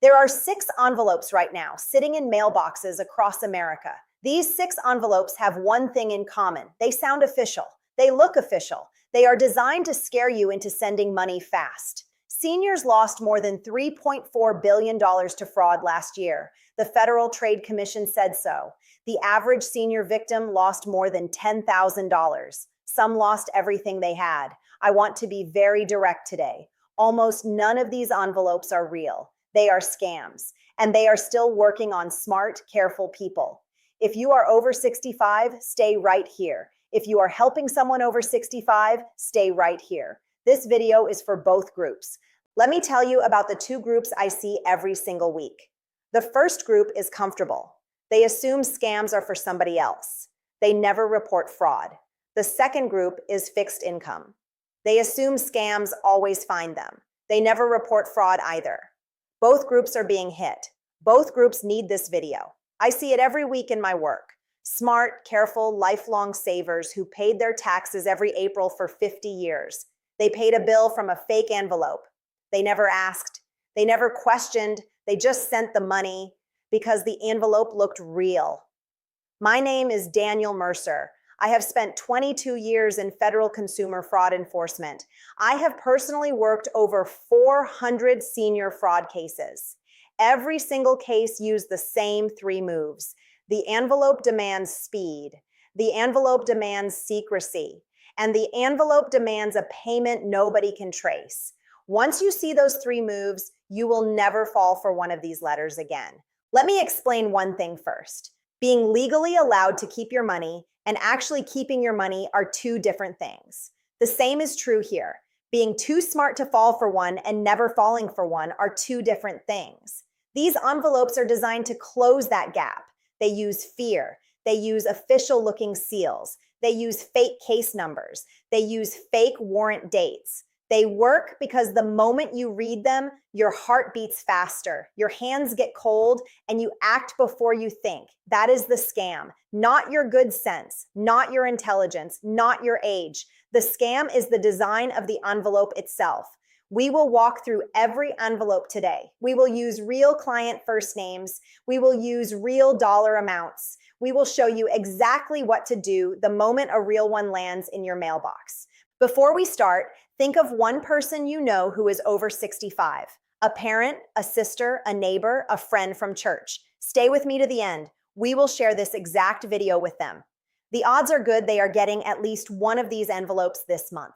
There are 6 envelopes right now sitting in mailboxes across America. These 6 envelopes have one thing in common. They sound official. They look official. They are designed to scare you into sending money fast. Seniors lost more than $3.4 billion to fraud last year. The Federal Trade Commission said so. The average senior victim lost more than $10,000. Some lost everything they had. I want to be very direct today. Almost none of these envelopes are real. They are scams, and they are still working on smart, careful people. If you are over 65, stay right here. If you are helping someone over 65, stay right here. This video is for both groups. Let me tell you about the 2 groups I see every single week. The first group is comfortable. They assume scams are for somebody else. They never report fraud. The second group is fixed income. They assume scams always find them. They never report fraud either. Both groups are being hit. Both groups need this video. I see it every week in my work. Smart, careful, lifelong savers who paid their taxes every April for 50 years. They paid a bill from a fake envelope. They never asked. They never questioned. They just sent the money because the envelope looked real. My name is Daniel Mercer. I have spent 22 years in federal consumer fraud enforcement. I have personally worked over 400 senior fraud cases. Every single case used the same 3 moves. The envelope demands speed. The envelope demands secrecy. And the envelope demands a payment nobody can trace. Once you see those 3 moves, you will never fall for one of these letters again. Let me explain one thing first. Being legally allowed to keep your money and actually keeping your money are 2 different things. The same is true here. Being too smart to fall for one and never falling for one are 2 different things. These envelopes are designed to close that gap. They use fear. They use official-looking seals. They use fake case numbers. They use fake warrant dates. They work because the moment you read them, your heart beats faster, your hands get cold, and you act before you think. That is the scam, not your good sense, not your intelligence, not your age. The scam is the design of the envelope itself. We will walk through every envelope today. We will use real client first names. We will use real dollar amounts. We will show you exactly what to do the moment a real one lands in your mailbox. Before we start, think of one person you know who is over 65. A parent, a sister, a neighbor, a friend from church. Stay with me to the end. We will share this exact video with them. The odds are good they are getting at least one of these envelopes this month.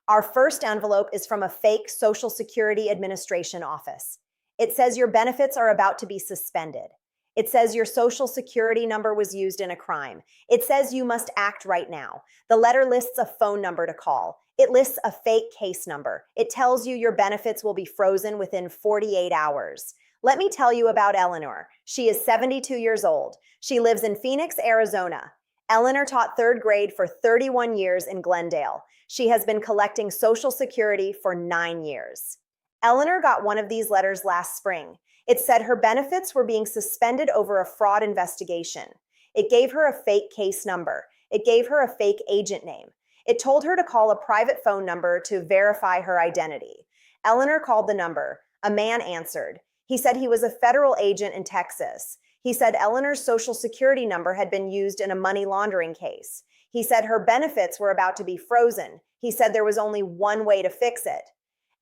Our first envelope is from a fake Social Security Administration office. It says your benefits are about to be suspended. It says your Social Security number was used in a crime. It says you must act right now. The letter lists a phone number to call. It lists a fake case number. It tells you your benefits will be frozen within 48 hours. Let me tell you about Eleanor. She is 72 years old. She lives in Phoenix, Arizona. Eleanor taught 3rd grade for 31 years in Glendale. She has been collecting Social Security for 9 years. Eleanor got one of these letters last spring. It said her benefits were being suspended over a fraud investigation. It gave her a fake case number. It gave her a fake agent name. It told her to call a private phone number to verify her identity. Eleanor called the number. A man answered. He said he was a federal agent in Texas. He said Eleanor's Social Security number had been used in a money laundering case. He said her benefits were about to be frozen. He said there was only one way to fix it.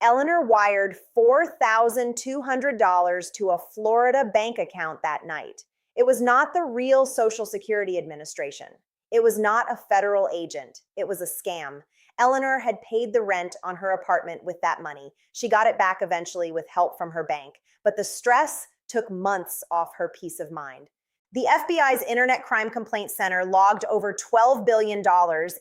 Eleanor wired $4,200 to a Florida bank account that night. It was not the real Social Security Administration. It was not a federal agent. It was a scam. Eleanor had paid the rent on her apartment with that money. She got it back eventually with help from her bank, but the stress took months off her peace of mind. The FBI's Internet Crime Complaint Center logged over $12 billion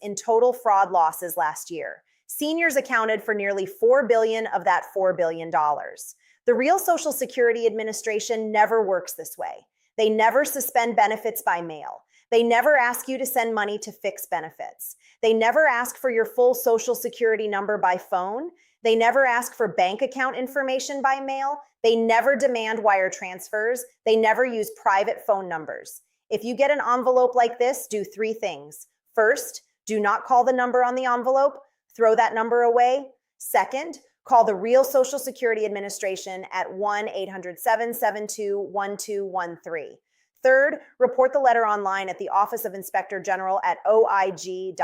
in total fraud losses last year. Seniors accounted for nearly $4 billion of that $4 billion. The real Social Security Administration never works this way. They never suspend benefits by mail. They never ask you to send money to fix benefits. They never ask for your full Social Security number by phone. They never ask for bank account information by mail. They never demand wire transfers. They never use private phone numbers. If you get an envelope like this, do 3 things. First, do not call the number on the envelope. Throw that number away. Second, Call the real Social Security Administration at 1-800-772-1213. Third, report the letter online at the Office of Inspector General at oig.ssa.gov.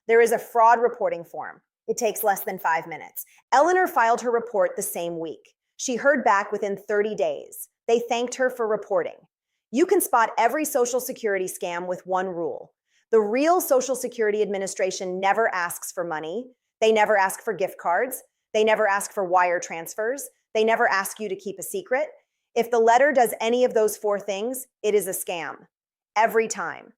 There is a fraud reporting form. It takes less than 5 minutes. Eleanor filed her report the same week. She heard back within 30 days. They thanked her for reporting. You can spot every Social Security scam with one rule. The real Social Security Administration never asks for money. They never ask for gift cards. They never ask for wire transfers. They never ask you to keep a secret. If the letter does any of those 4 things, it is a scam. Every time.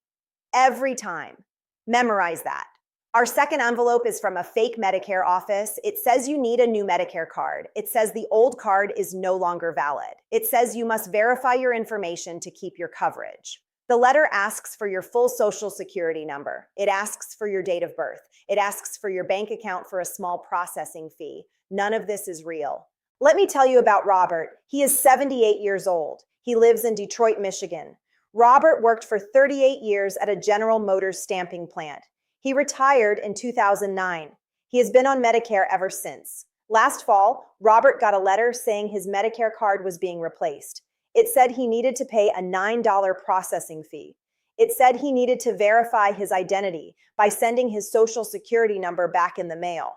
Every time. Memorize that. Our second envelope is from a fake Medicare office. It says you need a new Medicare card. It says the old card is no longer valid. It says you must verify your information to keep your coverage. The letter asks for your full Social Security number. It asks for your date of birth. It asks for your bank account for a small processing fee. None of this is real. Let me tell you about Robert. He is 78 years old. He lives in Detroit, Michigan. Robert worked for 38 years at a General Motors stamping plant. He retired in 2009. He has been on Medicare ever since. Last fall, Robert got a letter saying his Medicare card was being replaced. It said he needed to pay a $9 processing fee. It said he needed to verify his identity by sending his Social Security number back in the mail.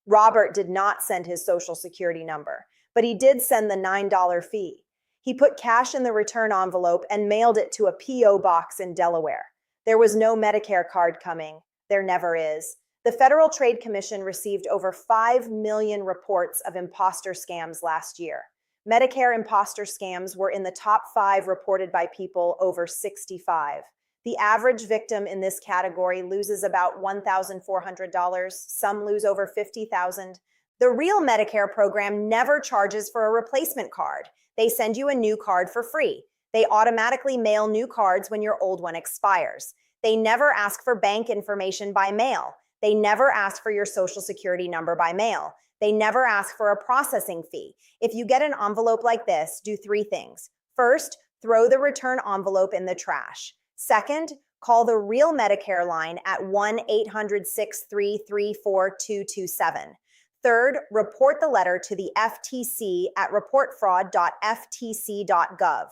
Robert did not send his Social Security number, but he did send the $9 fee. He put cash in the return envelope and mailed it to a P.O. box in Delaware. There was no Medicare card coming. There never is. The Federal Trade Commission received over 5 million reports of imposter scams last year. Medicare imposter scams were in the top 5 reported by people over 65. The average victim in this category loses about $1,400. Some lose over $50,000. The real Medicare program never charges for a replacement card. They send you a new card for free. They automatically mail new cards when your old one expires. They never ask for bank information by mail. They never ask for your Social Security number by mail. They never ask for a processing fee. If you get an envelope like this, do 3 things. First, throw the return envelope in the trash. Second, call the real Medicare line at 1-800-633-4227. Third, report the letter to the FTC at reportfraud.ftc.gov.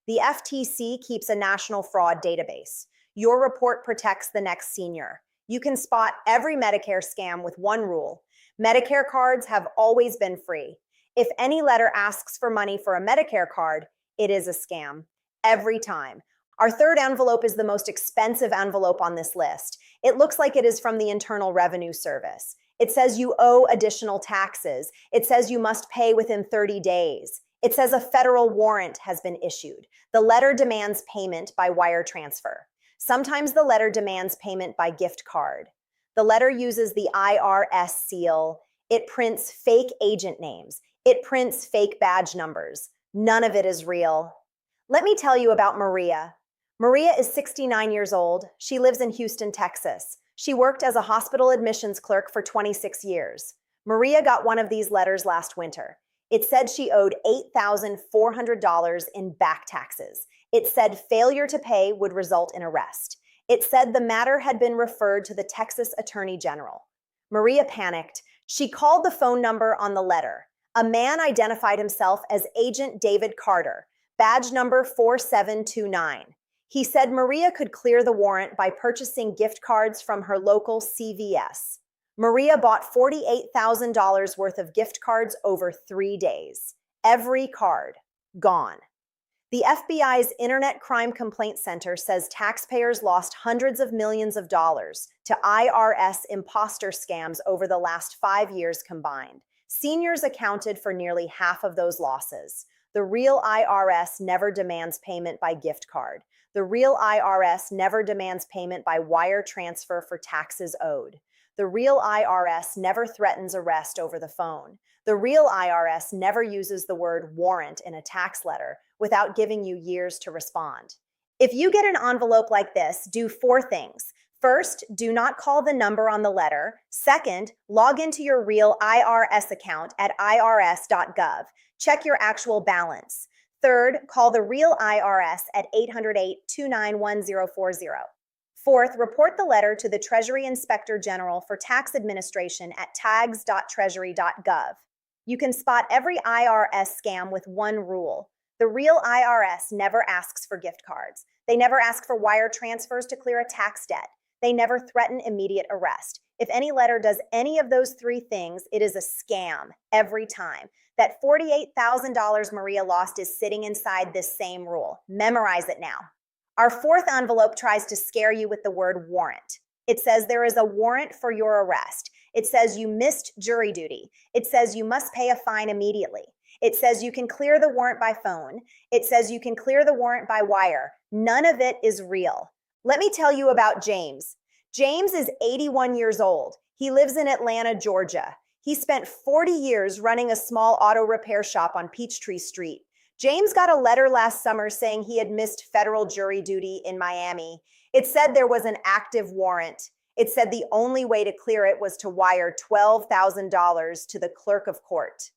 The FTC keeps a national fraud database. Your report protects the next senior. You can spot every Medicare scam with one rule. Medicare cards have always been free. If any letter asks for money for a Medicare card, it is a scam. Every time. Our third envelope is the most expensive envelope on this list. It looks like it is from the Internal Revenue Service. It says you owe additional taxes. It says you must pay within 30 days. It says a federal warrant has been issued. The letter demands payment by wire transfer. Sometimes the letter demands payment by gift card. The letter uses the IRS seal. It prints fake agent names. It prints fake badge numbers. None of it is real. Let me tell you about Maria. Maria is 69 years old. She lives in Houston, Texas. She worked as a hospital admissions clerk for 26 years. Maria got one of these letters last winter. It said she owed $8,400 in back taxes. It said failure to pay would result in arrest. It said the matter had been referred to the Texas Attorney General. Maria panicked. She called the phone number on the letter. A man identified himself as Agent David Carter, badge number 4729. He said Maria could clear the warrant by purchasing gift cards from her local CVS. Maria bought $48,000 worth of gift cards over 3 days. Every card gone. The FBI's Internet Crime Complaint Center says taxpayers lost hundreds of millions of dollars to IRS imposter scams over the last 5 years combined. Seniors accounted for nearly half of those losses. The real IRS never demands payment by gift card. The real IRS never demands payment by wire transfer for taxes owed. The real IRS never threatens arrest over the phone. The real IRS never uses the word warrant in a tax letter without giving you years to respond. If you get an envelope like this, do 4 things. First, do not call the number on the letter. Second, log into your real IRS account at irs.gov. Check your actual balance. Third, call the real IRS at 800-829-1040. Fourth, report the letter to the Treasury Inspector General for Tax Administration at tags.treasury.gov. You can spot every IRS scam with one rule. The real IRS never asks for gift cards. They never ask for wire transfers to clear a tax debt. They never threaten immediate arrest. If any letter does any of those three things, it is a scam every time. That $48,000 Maria lost is sitting inside this same rule. Memorize it now. Our fourth envelope tries to scare you with the word warrant. It says there is a warrant for your arrest. It says you missed jury duty. It says you must pay a fine immediately. It says you can clear the warrant by phone. It says you can clear the warrant by wire. None of it is real. Let me tell you about James. James is 81 years old. He lives in Atlanta, Georgia. He spent 40 years running a small auto repair shop on Peachtree Street. James got a letter last summer saying he had missed federal jury duty in Miami. It said there was an active warrant. It said the only way to clear it was to wire $12,000 to the clerk of court.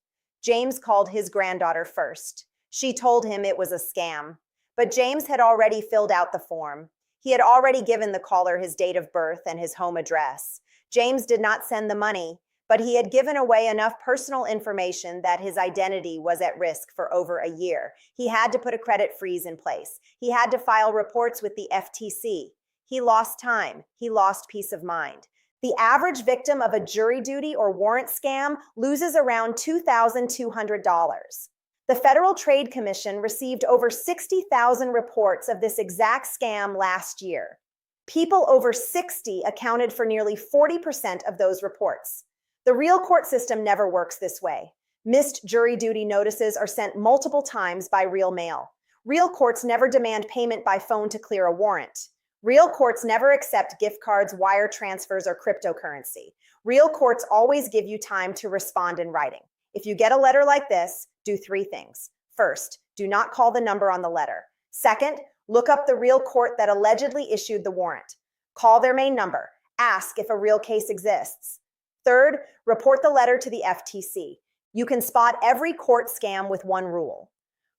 James called his granddaughter first. She told him it was a scam. But James had already filled out the form. He had already given the caller his date of birth and his home address. James did not send the money, but he had given away enough personal information that his identity was at risk for over a year. He had to put a credit freeze in place. He had to file reports with the FTC. He lost time. He lost peace of mind. The average victim of a jury duty or warrant scam loses around $2,200. The Federal Trade Commission received over 60,000 reports of this exact scam last year. People over 60 accounted for nearly 40% of those reports. The real court system never works this way. Missed jury duty notices are sent multiple times by real mail. Real courts never demand payment by phone to clear a warrant. Real courts never accept gift cards, wire transfers, or cryptocurrency. Real courts always give you time to respond in writing. If you get a letter like this, do three things. First, do not call the number on the letter. Second, look up the real court that allegedly issued the warrant. Call their main number. Ask if a real case exists. Third, report the letter to the FTC. You can spot every court scam with one rule.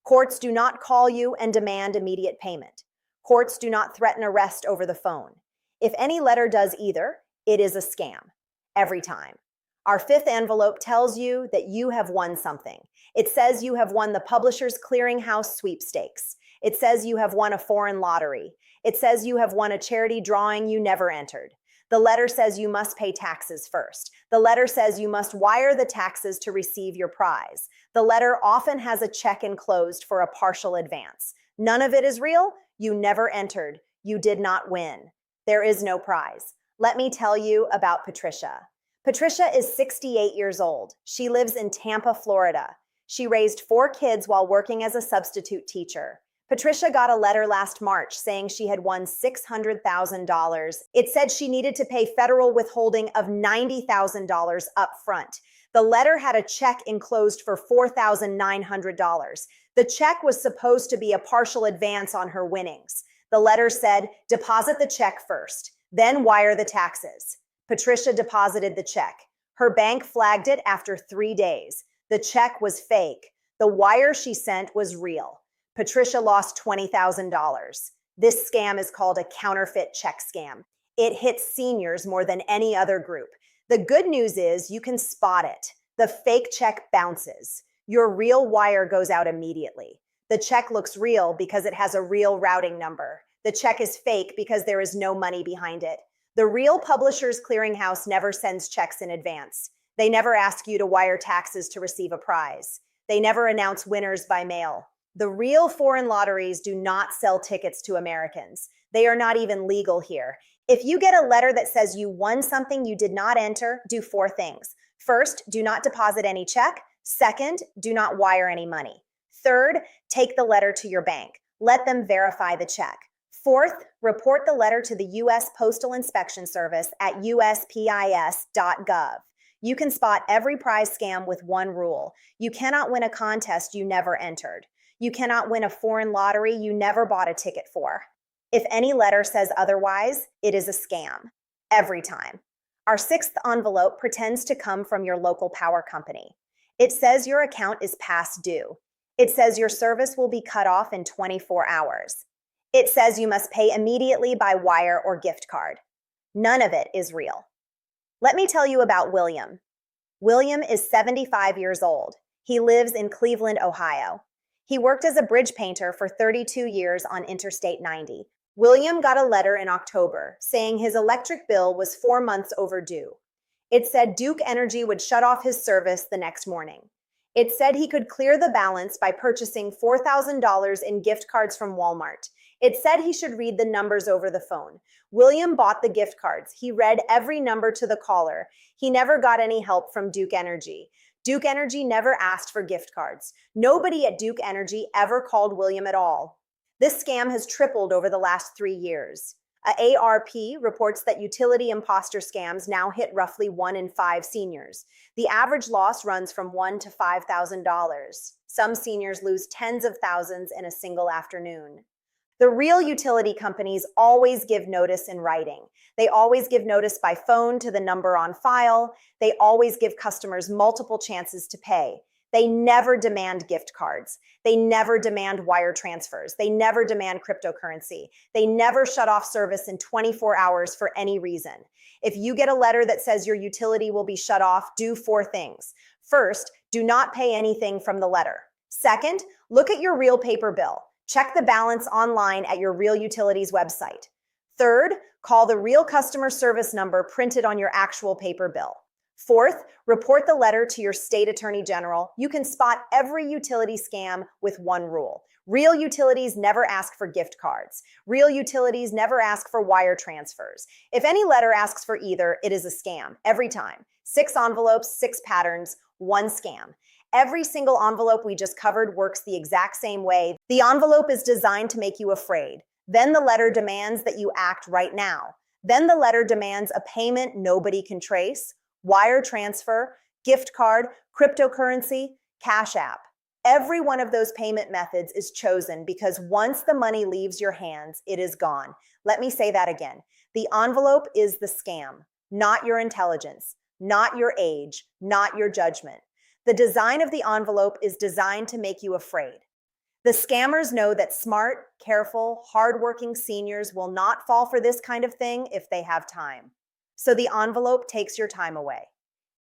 Courts do not call you and demand immediate payment. Courts do not threaten arrest over the phone. If any letter does either, it is a scam. Every time. Our fifth envelope tells you that you have won something. It says you have won the Publishers Clearinghouse sweepstakes. It says you have won a foreign lottery. It says you have won a charity drawing you never entered. The letter says you must pay taxes first. The letter says you must wire the taxes to receive your prize. The letter often has a check enclosed for a partial advance. None of it is real. You never entered. You did not win. There is no prize. Let me tell you about Patricia. Patricia is 68 years old. She lives in Tampa, Florida. She raised 4 kids while working as a substitute teacher. Patricia got a letter last March saying she had won $600,000. It said she needed to pay federal withholding of $90,000 up front. The letter had a check enclosed for $4,900. The check was supposed to be a partial advance on her winnings. The letter said, deposit the check first, then wire the taxes. Patricia deposited the check. Her bank flagged it after 3 days. The check was fake. The wire she sent was real. Patricia lost $20,000. This scam is called a counterfeit check scam. It hits seniors more than any other group. The good news is you can spot it. The fake check bounces. Your real wire goes out immediately. The check looks real because it has a real routing number. The check is fake because there is no money behind it. The real Publishers Clearinghouse never sends checks in advance. They never ask you to wire taxes to receive a prize. They never announce winners by mail. The real foreign lotteries do not sell tickets to Americans. They are not even legal here. If you get a letter that says you won something you did not enter, do 4 things. First, do not deposit any check. Second, do not wire any money. Third, take the letter to your bank. Let them verify the check. Fourth, report the letter to the U.S. Postal Inspection Service at USPIS.gov. You can spot every prize scam with one rule. You cannot win a contest you never entered. You cannot win a foreign lottery you never bought a ticket for. If any letter says otherwise, it is a scam. Every time. Our 6th envelope pretends to come from your local power company. It says your account is past due. It says your service will be cut off in 24 hours. It says you must pay immediately by wire or gift card. None of it is real. Let me tell you about William. William is 75 years old. He lives in Cleveland, Ohio. He worked as a bridge painter for 32 years on Interstate 90. William got a letter in October saying his electric bill was 4 months overdue. It said Duke Energy would shut off his service the next morning. It said he could clear the balance by purchasing $4,000 in gift cards from Walmart. It said he should read the numbers over the phone. William bought the gift cards. He read every number to the caller. He never got any help from Duke Energy. Duke Energy never asked for gift cards. Nobody at Duke Energy ever called William at all. This scam has tripled over the last 3 years. ARP reports that utility imposter scams now hit roughly 1 in 5 seniors. The average loss runs from $1,000 to $5,000. Some seniors lose tens of thousands in a single afternoon. The real utility companies always give notice in writing. They always give notice by phone to the number on file. They always give customers multiple chances to pay. They never demand gift cards. They never demand wire transfers. They never demand cryptocurrency. They never shut off service in 24 hours for any reason. If you get a letter that says your utility will be shut off, do 4 things. First, do not pay anything from the letter. Second, look at your real paper bill. Check the balance online at your real utilities website. Third, call the real customer service number printed on your actual paper bill. Fourth, report the letter to your state attorney general. You can spot every utility scam with one rule. Real utilities never ask for gift cards. Real utilities never ask for wire transfers. If any letter asks for either, it is a scam, every time. 6 envelopes, 6 patterns, 1 scam. Every single envelope we just covered works the exact same way. The envelope is designed to make you afraid. Then the letter demands that you act right now. Then the letter demands a payment nobody can trace, wire transfer, gift card, cryptocurrency, Cash App. Every one of those payment methods is chosen because once the money leaves your hands, it is gone. Let me say that again. The envelope is the scam, not your intelligence, not your age, not your judgment. The design of the envelope is designed to make you afraid. The scammers know that smart, careful, hardworking seniors will not fall for this kind of thing if they have time. So the envelope takes your time away.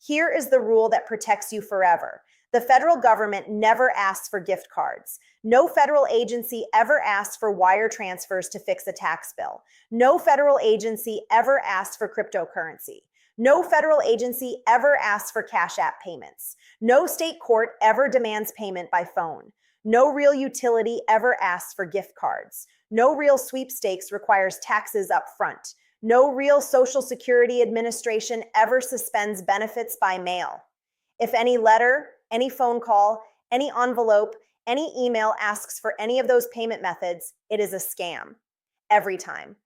Here is the rule that protects you forever. The federal government never asks for gift cards. No federal agency ever asks for wire transfers to fix a tax bill. No federal agency ever asks for cryptocurrency. No federal agency ever asks for Cash App payments. No state court ever demands payment by phone. No real utility ever asks for gift cards. No real sweepstakes requires taxes up front. No real Social Security Administration ever suspends benefits by mail. If any letter, any phone call, any envelope, any email asks for any of those payment methods, it is a scam. Every time.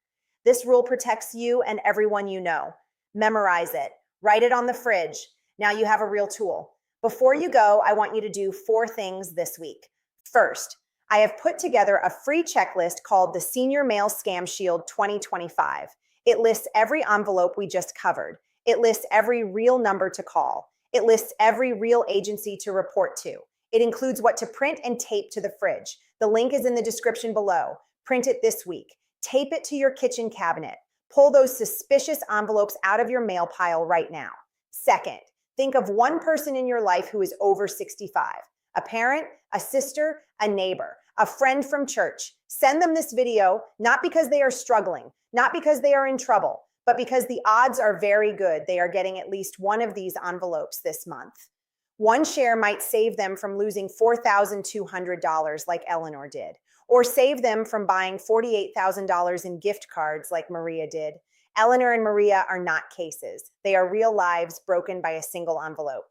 This rule protects you and everyone you know. Memorize it. Write it on the fridge. Now you have a real tool. Before you go, I want you to do 4 things this week. First, I have put together a free checklist called the Senior Mail Scam Shield 2025. It lists every envelope we just covered. It lists every real number to call. It lists every real agency to report to. It includes what to print and tape to the fridge. The link is in the description below. Print it this week. Tape it to your kitchen cabinet. Pull those suspicious envelopes out of your mail pile right now. Second, think of one person in your life who is over 65. A parent, a sister, a neighbor, a friend from church. Send them this video, not because they are struggling, not because they are in trouble, but because the odds are very good they are getting at least one of these envelopes this month. One share might save them from losing $4,200 like Eleanor did, or save them from buying $48,000 in gift cards like Maria did. Eleanor and Maria are not cases. They are real lives broken by a single envelope.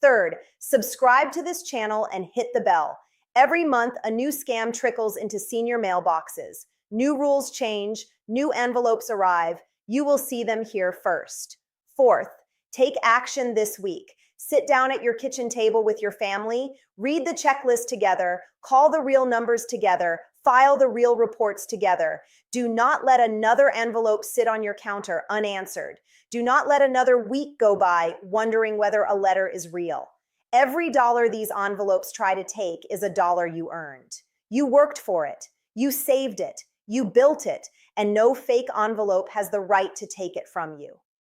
Third, subscribe to this channel and hit the bell. Every month, a new scam trickles into senior mailboxes. New rules change, new envelopes arrive. You will see them here first. Fourth, take action this week. Sit down at your kitchen table with your family, read the checklist together, call the real numbers together, file the real reports together. Do not let another envelope sit on your counter unanswered. Do not let another week go by wondering whether a letter is real. Every dollar these envelopes try to take is a dollar you earned. You worked for it. You saved it. You built it, and no fake envelope has the right to take it from you.